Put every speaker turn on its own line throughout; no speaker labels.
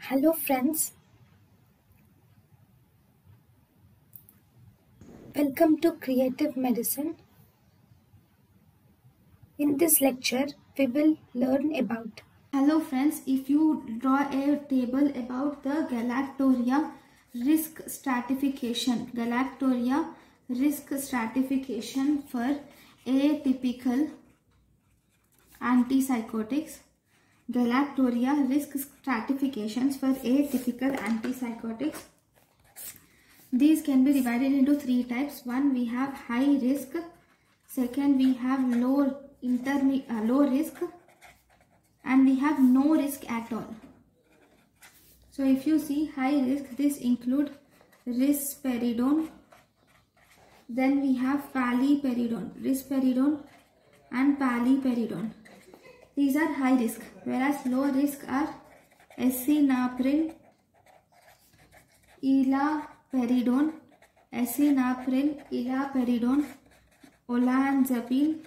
Hello friends, welcome to Creative Medicine. In this lecture, we will learn about.
Hello friends, if you draw a table about the galactorrhea risk stratification for atypical antipsychotics. Galactorrhea risk stratifications for atypical antipsychotics. These can be divided into three types. One, we have high risk. Second, we have low risk. And we have no risk at all. So if you see high risk, this include risperidone. Then we have paliperidone, risperidone and paliperidone. These are high risk, whereas low risk are esinapril, ilaperidone, olanzapine,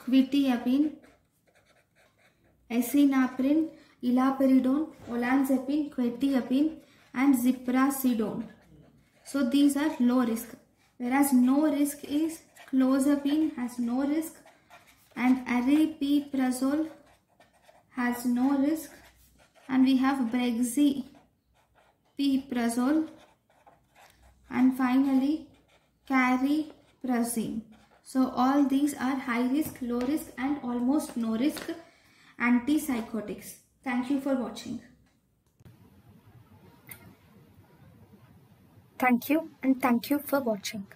quetiapine, esinapril, ilaperidone, olanzapine, quetiapine and ziprasidone. So these are low risk, whereas no risk is clozapine has no risk and aripiprazole has no risk, and we have brexpiprazole and finally cariprazine. So all these are high risk, low risk and almost no risk antipsychotics. Thank you for watching.
Thank you and thank you for watching.